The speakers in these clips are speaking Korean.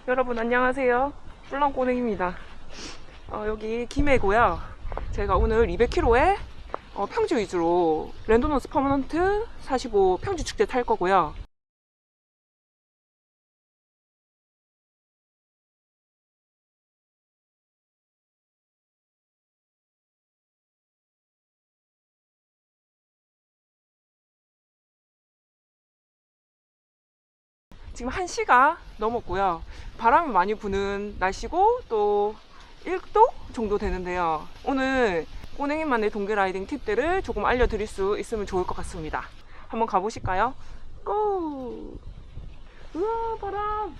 여러분 안녕하세요. 뿔랑꼬냉입니다. 여기 김해고요. 제가 오늘 200km에 평지 위주로 랜도노스 퍼머넌트 45 평지 축제 탈 거고요. 지금 1시가 넘었고요. 바람이 많이 부는 날씨고 또 1도 정도 되는데요. 오늘 꼬냉이만의 동계 라이딩 팁들을 조금 알려드릴 수 있으면 좋을 것 같습니다. 한번 가보실까요? 고! 우와, 바람!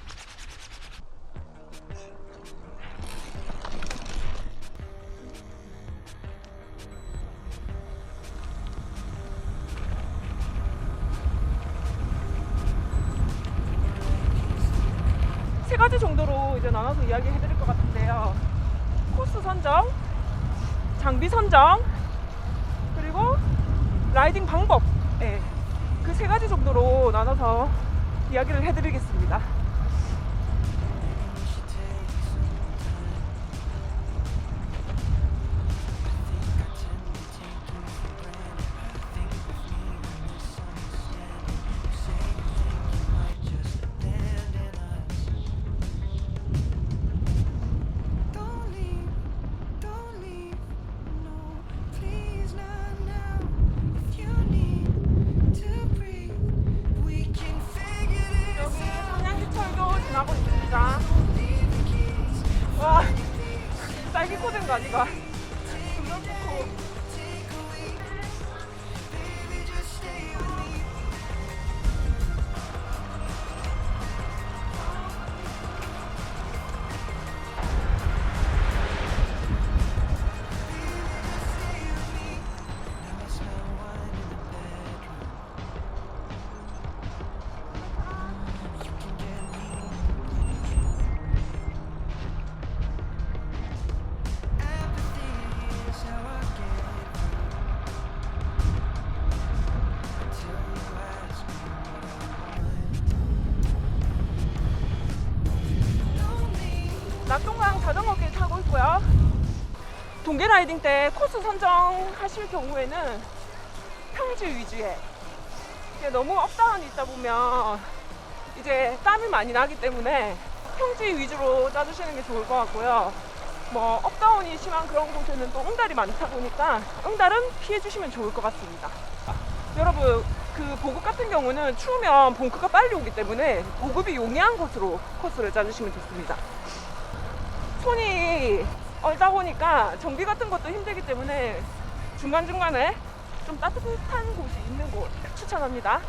세 가지 정도로 이제 나눠서 이야기 해드릴 것 같은데요. 코스 선정, 장비 선정, 그리고 라이딩 방법. 네, 그 세 가지 정도로 나눠서 이야기를 해드리겠습니다. 하고 있습니다. 와, 딸기 꽂은 거 아니가? 금방 좋고. 낙동강 자전거길 타고 있고요. 동계 라이딩 때 코스 선정하실 경우에는 평지 위주에, 너무 업다운이 있다 보면 이제 땀이 많이 나기 때문에 평지 위주로 짜주시는 게 좋을 것 같고요. 뭐 업다운이 심한 그런 곳에는 또 응달이 많다 보니까 응달은 피해 주시면 좋을 것 같습니다. 여러분, 그 보급 같은 경우는 추우면 벙크가 빨리 오기 때문에 보급이 용이한 곳으로 코스를 짜주시면 좋습니다. 손이 얼다 보니까 정비 같은 것도 힘들기 때문에 중간중간에 좀 따뜻한 곳이 있는 곳 추천합니다.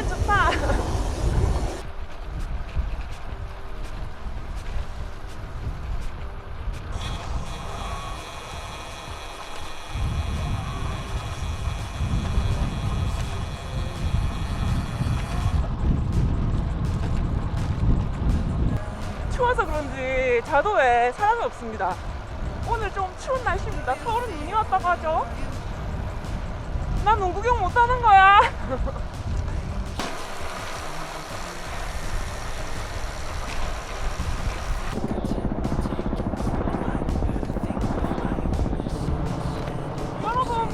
좋다. 추워서 그런지 자도에 사람이 없습니다. 오늘 좀 추운 날씨입니다. 서울은 눈이 왔다고 하죠. 난 농구경 못하는 거야.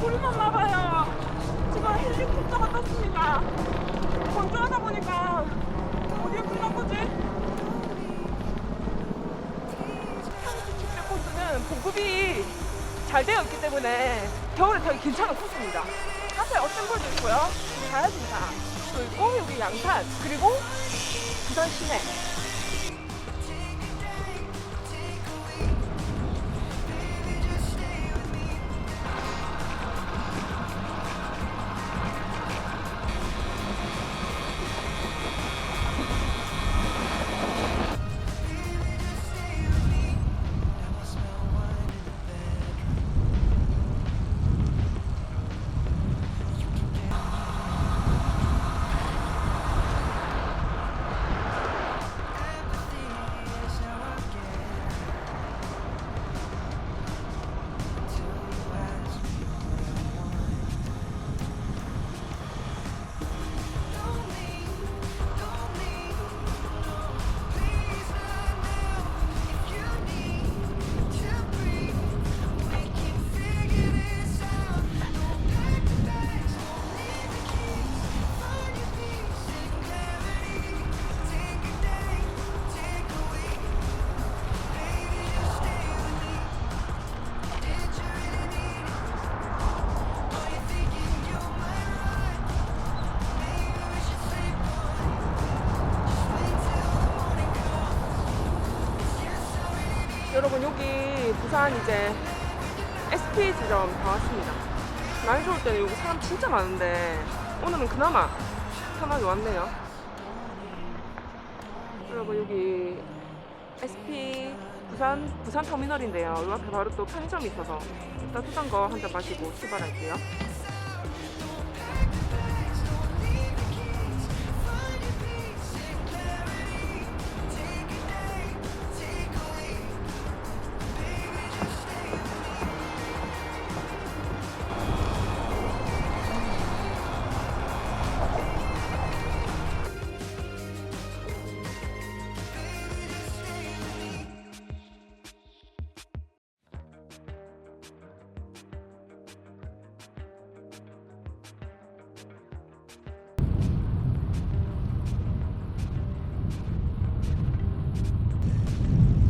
불이 났나봐요. 지금 헬리콥터가 떴습니다. 건조하다 보니까 어디에 불 난 거지? 평지 축제 코스는 보급이 잘 되어 있기 때문에 겨울에 타기 괜찮은 코스입니다. 앞에 어센볼도 있고요. 자야진사 또 있고, 여기 양산, 그리고 부산 시내. 여러분 여기 부산 이제 SP 지점 다 왔습니다. 날 좋을 때는 여기 사람 진짜 많은데 오늘은 그나마 편하게 왔네요. 여러분 여기 SP 부산 터미널인데요. 이 앞에 바로 또 편의점이 있어서 따뜻한 거 한 잔 마시고 출발할게요.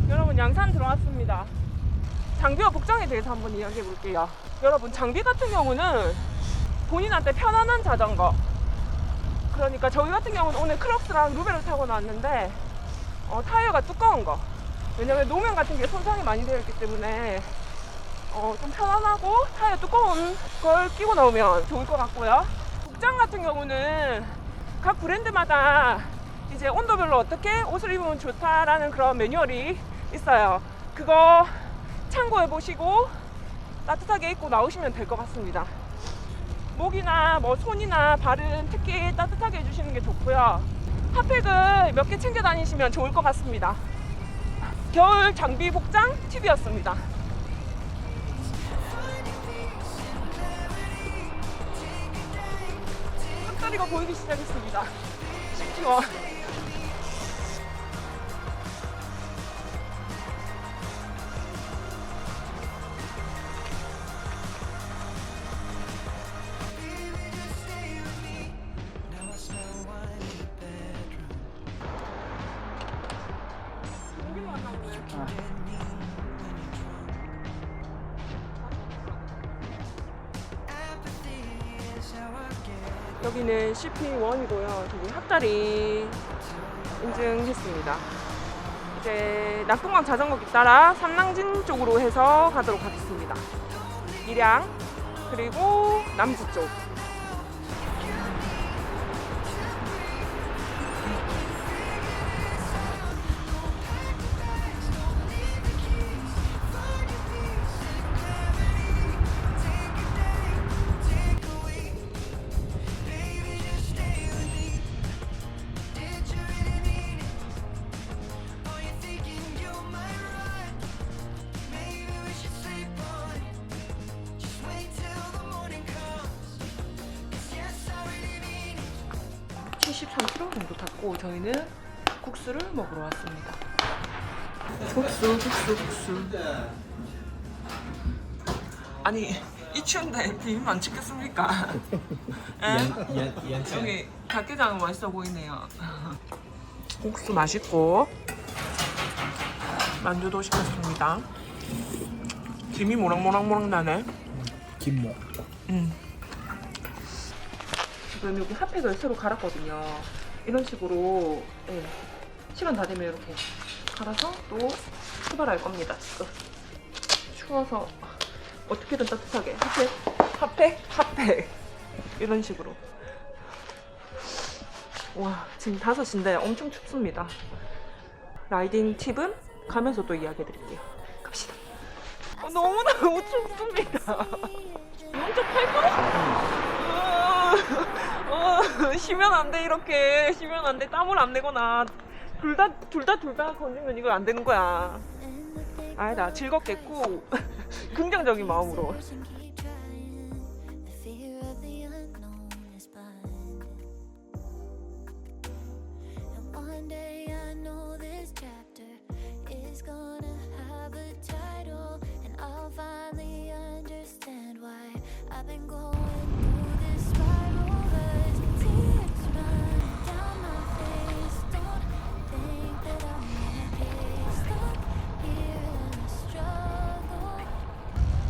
여러분 양산 들어왔습니다. 장비와 복장에 대해서 한번 이야기해 볼게요. 여러분 장비 같은 경우는 본인한테 편안한 자전거, 그러니까 저희 같은 경우는 오늘 크록스랑 루베를 타고 나왔는데 타이어가 두꺼운 거, 왜냐면 노면 같은 게 손상이 많이 되어 있기 때문에 좀 편안하고 타이어 두꺼운 걸 끼고 나오면 좋을 것 같고요. 복장 같은 경우는 각 브랜드마다 이제 온도별로 어떻게 옷을 입으면 좋다라는 그런 매뉴얼이 있어요. 그거 참고해 보시고 따뜻하게 입고 나오시면 될 것 같습니다. 목이나 뭐 손이나 발은 특히 따뜻하게 해주시는 게 좋고요. 핫팩을 몇 개 챙겨 다니시면 좋을 것 같습니다. 겨울 장비 복장 팁이었습니다. 끝다리가 보이기 시작했습니다. 10km. 여기는 CP1이고요. 저기 핫다리 인증했습니다. 이제 낙동강 자전거길 따라 삼랑진 쪽으로 해서 가도록 하겠습니다. 밀양 그리고 남지 쪽. (73km) 정도 탔고 저희는 국수를 먹으러 왔습니다. 국수. 아니 이 추운데 비빔 안 찍겠습니까? 여기 갓게장은 맛있어 보이네요. 국수 맛있고 만두도 시켰습니다. 김이 모락모락 나네. 김모. 지금 여기 핫팩을 새로 갈았거든요. 이런 식으로 시간 다 되면 이렇게 갈아서 또 출발할 겁니다. 지금 추워서 어떻게든 따뜻하게 핫팩 이런 식으로. 와 지금 5시인데 엄청 춥습니다. 라이딩 팁은 가면서 또 이야기해 드릴게요. 갑시다. 너무너무 춥습니다. 0.8km? 쉬면 안 돼. 이렇게 쉬면 안 돼. 땀을 안 내거나 둘 다 건지면 이거 안 되는 거야. 아니다, 즐겁겠고 긍정적인 마음으로.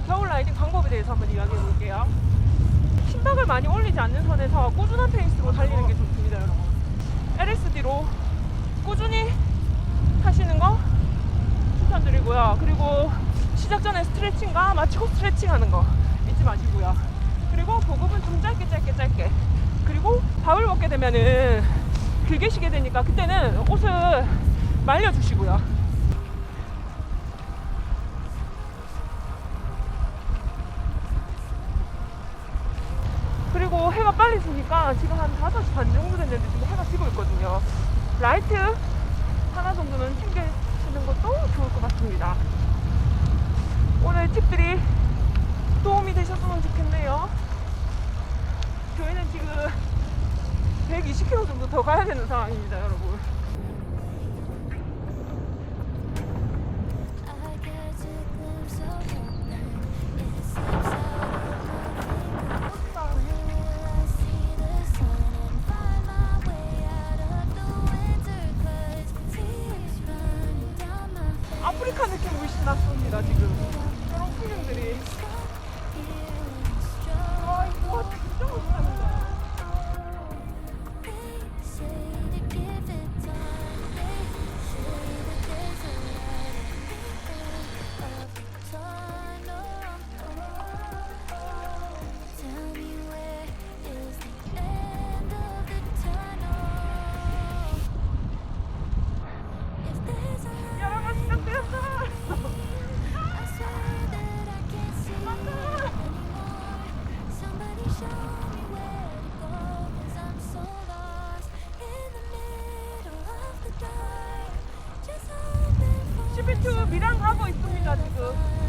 겨울 라이딩 방법에 대해서 한번 이야기해 볼게요. 심박을 많이 올리지 않는 선에서 꾸준한 페이스로 달리는 게 좋습니다, 여러분. LSD로 꾸준히 하시는 거 추천드리고요. 그리고 시작 전에 스트레칭과 마치고 스트레칭 하는 거 잊지 마시고요. 그리고 보급은 좀 짧게 그리고 밥을 먹게 되면은 길게 쉬게 되니까 그때는 옷을 말려주시고요. 그리고 해가 빨리 지니까 지금 한 5시 반 정도 됐는데 지금 해가 지고 있거든요. 라이트 하나 정도는 챙기시는 것도 좋을 것 같습니다. 오늘 팁들이 도움이 되셨으면 좋겠네요. 저희는 지금 120km 정도 더 가야 되는 상황입니다, 여러분. 아프리카 느낌 물씬 났습니다, 지금. 저런 풍경들이. 와, 이거 진짜 멋있다. CP2 미랑 가고 있습니다, 지금.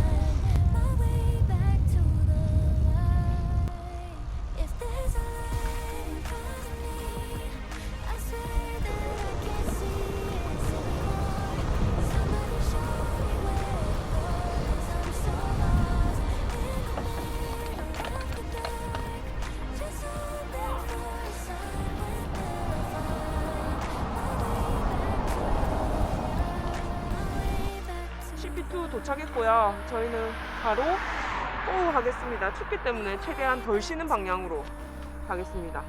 CP2 도착했고요. 저희는 바로 호우 가겠습니다. 춥기 때문에 최대한 덜 쉬는 방향으로 가겠습니다.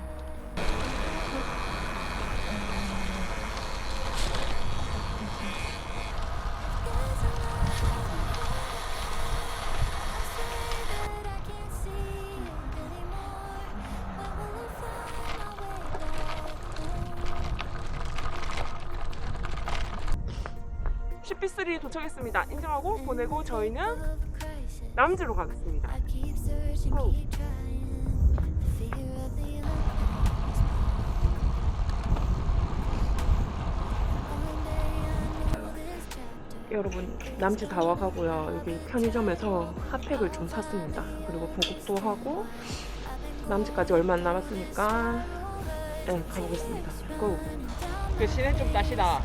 CP3 도착했습니다. 인정하고 보내고 저희는 남주로 가겠습니다. 고! 여러분, 남주 다 와가고요. 여기 편의점에서 핫팩을 좀 샀습니다. 그리고 보급도 하고 남주까지 얼마 안 남았으니까 네, 가보겠습니다. 고! 그 시내 좀 따시다.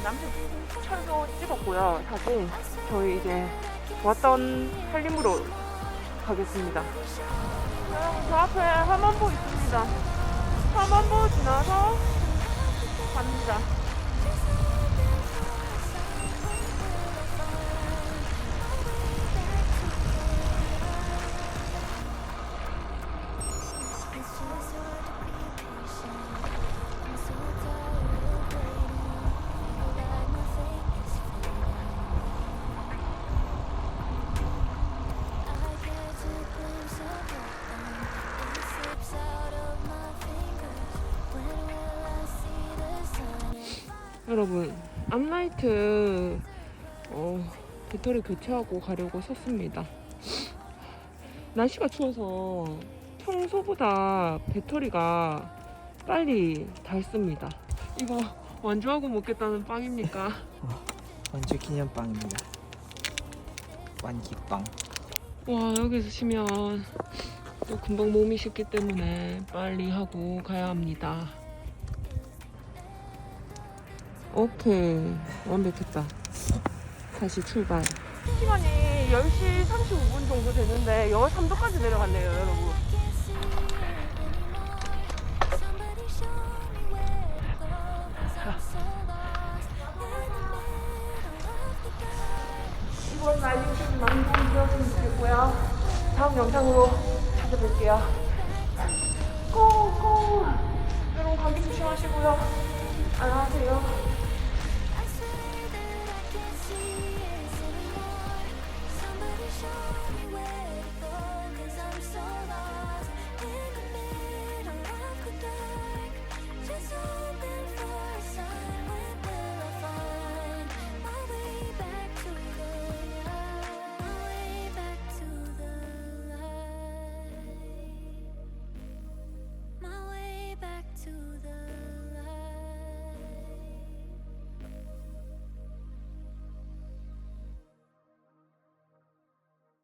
남주 철도 찍었고요. 사진 저희 이제 왔던 한림으로 가겠습니다. 여러분, 저 앞에 함안보 있습니다. 함안보 지나서 갑니다. 여러분, 암라이트 배터리 교체하고 가려고 섰습니다. 날씨가 추워서 평소보다 배터리가 빨리 닳습니다. 이거 완주하고 먹겠다는 빵입니까? 완주 기념빵입니다. 완기빵. 와, 여기서 쉬면 또 금방 몸이 식기 때문에 빨리 하고 가야 합니다. 오케이, 완벽했다. 다시 출발. 시간이 10시 35분 정도 되는데 영하 3도까지 내려갔네요, 여러분. 이번 라이딩 많이 도움되었으면 좋겠고요. 다음 영상으로 찾아뵐게요. 꼭 여러분 감기 조심하시고요. 안녕하세요.